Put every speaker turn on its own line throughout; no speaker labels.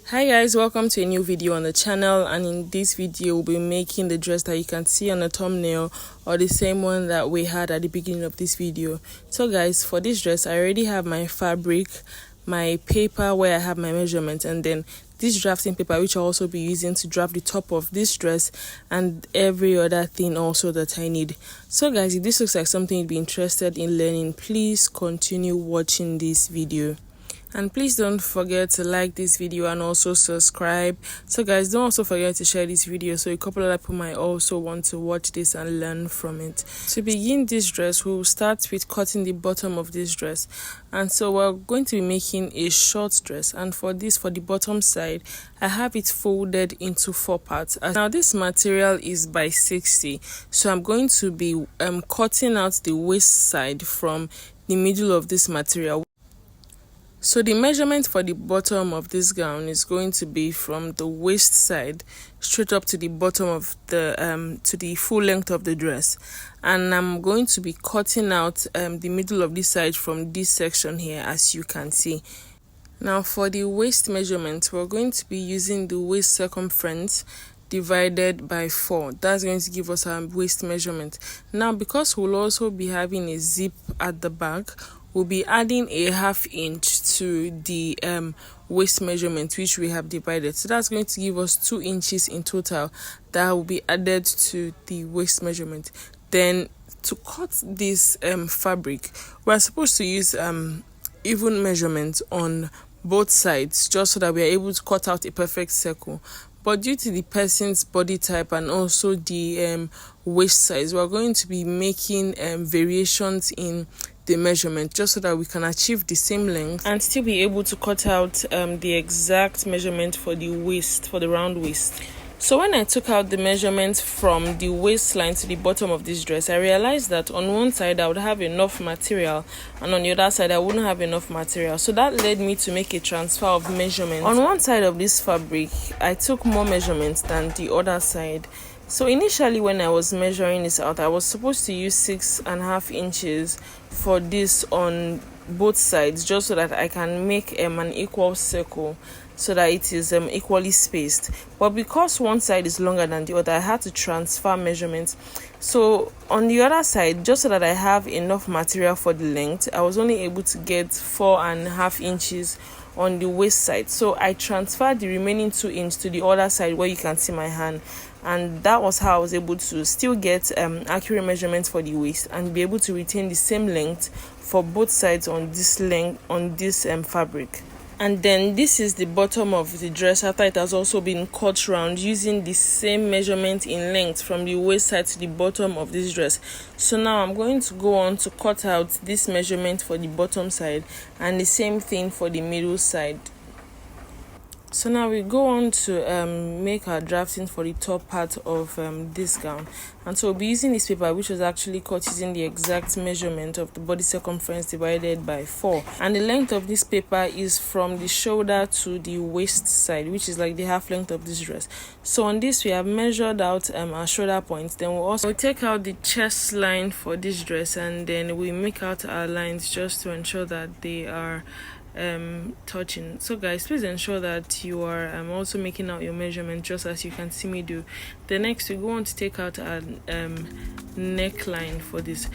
Hi guys, welcome to a new video on the channel, and in this video we'll be making the dress that you can see on the thumbnail, or the same one that we had at the beginning of this video. So guys, for this dress I already have my fabric, my paper where I have my measurements, and then this drafting paper which I'll also be using to draft the top of this dress and every other thing also that I need. So guys, if this looks like something you'd be interested in learning, please continue watching this video. And please don't forget to like this video and also subscribe. So guys, don't also forget to share this video so a couple of other people might also want to watch this and learn from it. To begin this dress, we'll start with cutting the bottom of this dress. And so we're going to be making a short dress, and for this, for the bottom side, I have it folded into 4 parts. Now this material is by 60, so I'm going to be cutting out the waist side from the middle of this material. So the measurement for the bottom of this gown is going to be from the waist side straight up to the bottom of the to the full length of the dress, and I'm going to be cutting out the middle of this side from this section here, as you can see. Now for the waist measurement, we're going to be using the waist circumference divided by 4. That's going to give us our waist measurement. Now because we'll also be having a zip at the back, we'll be adding a ½ inch to the waist measurement which we have divided. So that's going to give us 2 inches in total that will be added to the waist measurement. Then to cut this fabric, we're supposed to use even measurements on both sides, just so that we are able to cut out a perfect circle. But due to the person's body type and also the waist size, we're going to be making variations in the measurement, just so that we can achieve the same length and still be able to cut out the exact measurement for the waist, for the round waist. So when I took out the measurements from the waistline to the bottom of this dress, I realized that on one side I would have enough material and on the other side I wouldn't have enough material. So that led me to make a transfer of measurements. On one side of this fabric, I took more measurements than the other side. So initially when I was measuring this out, I was supposed to use 6½ inches for this on both sides, just so that I can make an equal circle, so that it is equally spaced. But because one side is longer than the other, I had to transfer measurements. So on the other side, just so that I have enough material for the length, I was only able to get 4½ inches on the waist side. So I transferred the remaining 2 inches to the other side where you can see my hand, and that was how I was able to still get accurate measurements for the waist and be able to retain the same length for both sides on this length, on this fabric. And then this is the bottom of the dress after it has also been cut round, using the same measurement in length from the waist side to the bottom of this dress. So now I'm going to go on to cut out this measurement for the bottom side and the same thing for the middle side. So now we go on to make our drafting for the top part of this gown, and so we'll be using this paper which was actually cut using the exact measurement of the body circumference divided by 4, and the length of this paper is from the shoulder to the waist side, which is like the half length of this dress. So on this we have measured out our shoulder points. Then we'll also take out the chest line for this dress, and then we make out our lines just to ensure that they are touching. So guys, please ensure that you are also making out your measurement just as you can see me do. The next we go on to take out our neckline for this.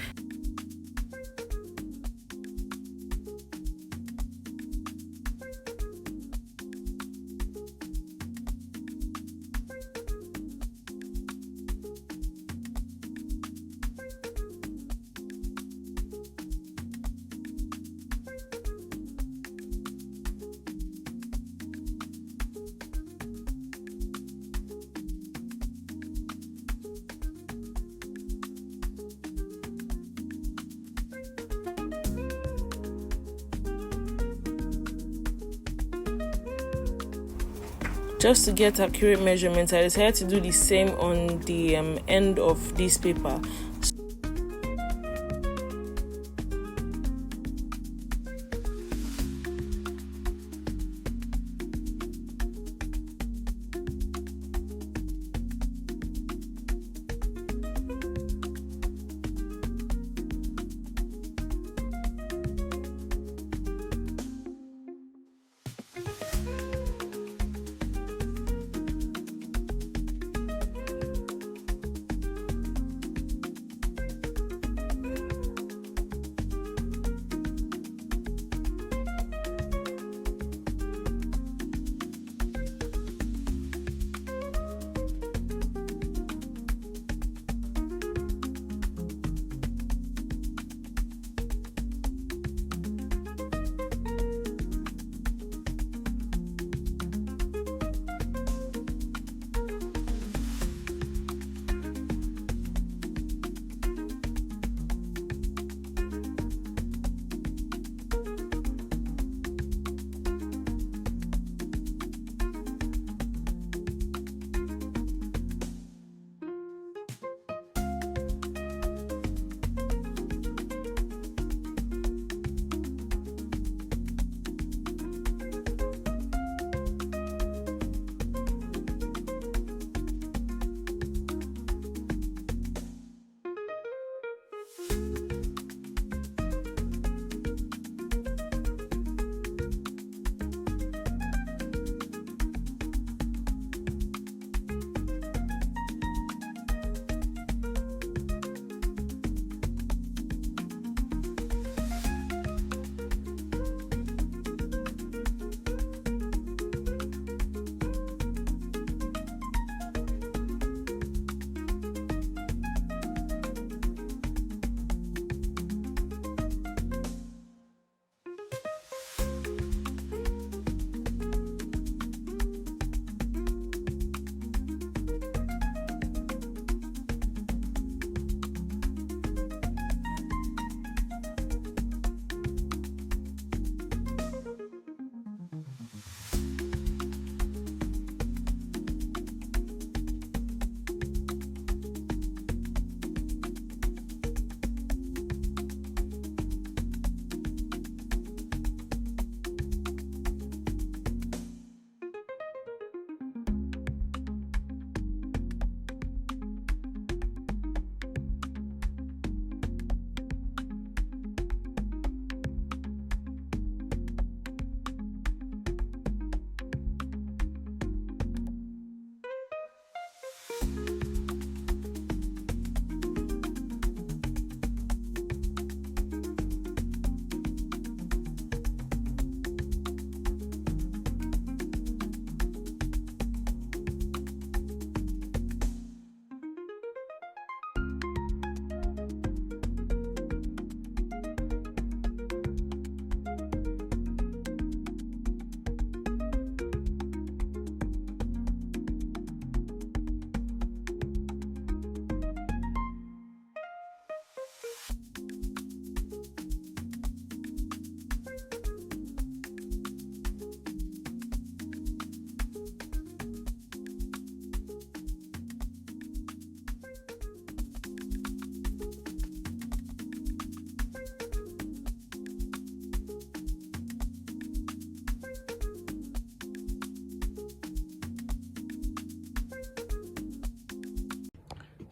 Just to get accurate measurements, I decided to do the same on the end of this paper.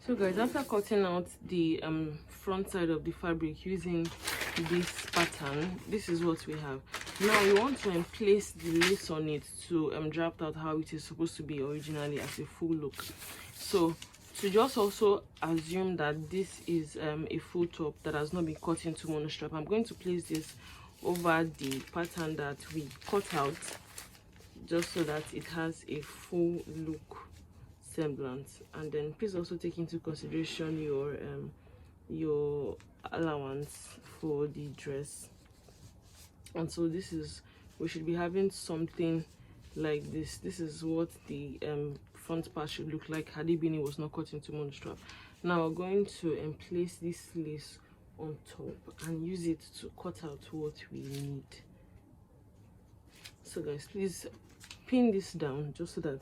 So guys, after cutting out the front side of the fabric using this pattern, this is what we have. Now we want to place the lace on it to draft out how it is supposed to be originally as a full look. So to just also assume that this is a full top that has not been cut into monostrap, I'm going to place this over the pattern that we cut out, just so that it has a full look semblance. And then please also take into consideration your allowance for the dress. And so this is, we should be having something like this. This is what the front part should look like had it been it was not cut into monostrap. Now we're going to place this lace on top and use it to cut out what we need. So guys, please pin this down just so that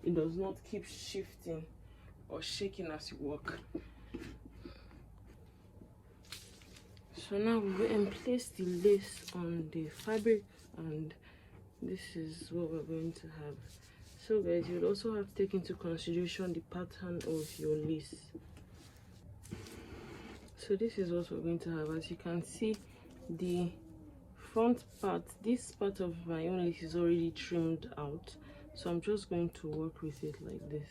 it does not keep shifting or shaking as you walk. So now we will place the lace on the fabric, and this is what we're going to have. So guys, you'll also have to take into consideration the pattern of your lace. So this is what we're going to have. As you can see, the front part, this part of my own lace is already trimmed out, so I'm just going to work with it like this.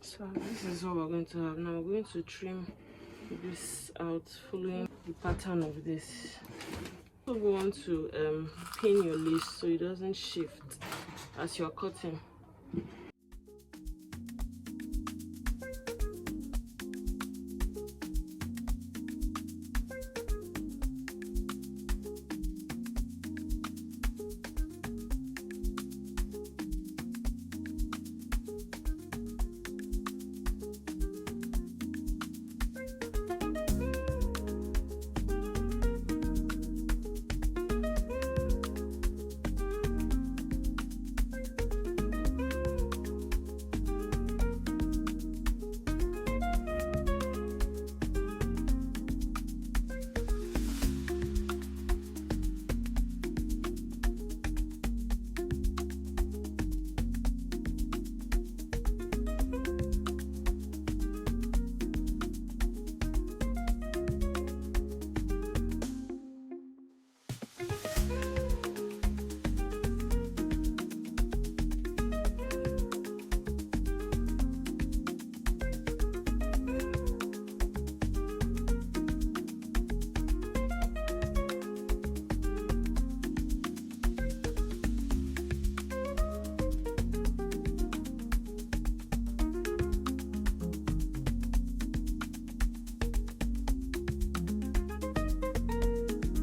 So this is what we're going to have. Now we're going to trim this out following the pattern of this. So we want to pin your lace so it doesn't shift as you're cutting.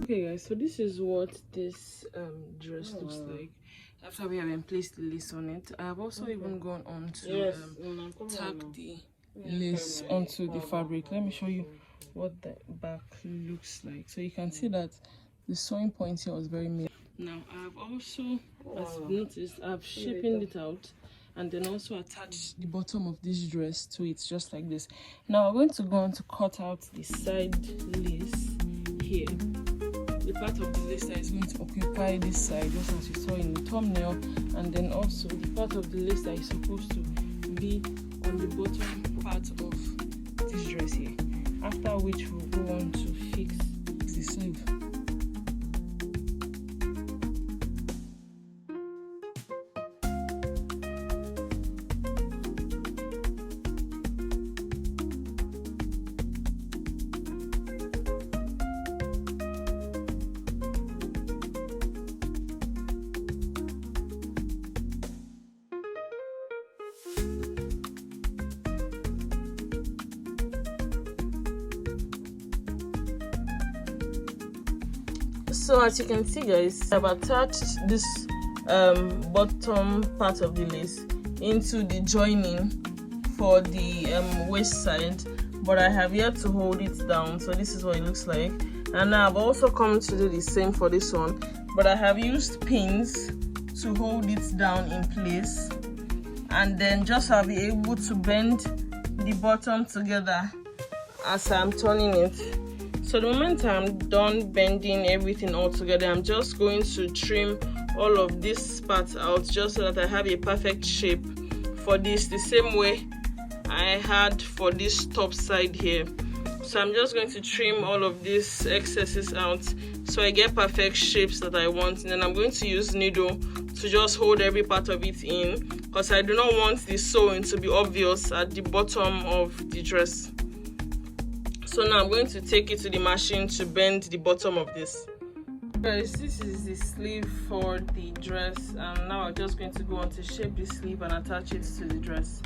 Okay guys, so this is what this dress looks like after we have placed the lace on it. I have also even gone on to tack the lace onto the fabric. Let me show you what the back looks like. So you can see that the sewing point here was very made. Now I have also, as you've noticed, I've shaped it out and then also attached the bottom of this dress to it, just like this. Now I'm going to go on to cut out the side lace here. The part of the lace that is going to occupy this side, just as you saw in the thumbnail, and then also the part of the lace that is supposed to be on the bottom part of this dress here. After which we'll go on to fix the sleeve. So as you can see guys, I've attached this bottom part of the lace into the joining for the waist side, but I have yet to hold it down. So this is what it looks like. And I've also come to do the same for this one, but I have used pins to hold it down in place, and then just I'll be able to bend the bottom together as I'm turning it. So the moment I'm done bending everything all together, I'm just going to trim all of this part out just so that I have a perfect shape for this the same way I had for this top side here. So I'm just going to trim all of these excesses out so I get perfect shapes that I want, and then I'm going to use needle to just hold every part of it in, because I do not want the sewing to be obvious at the bottom of the dress. So now I'm going to take it to the machine to bend the bottom of this. Guys, this is the sleeve for the dress, and now I'm just going to go on to shape the sleeve and attach it to the dress.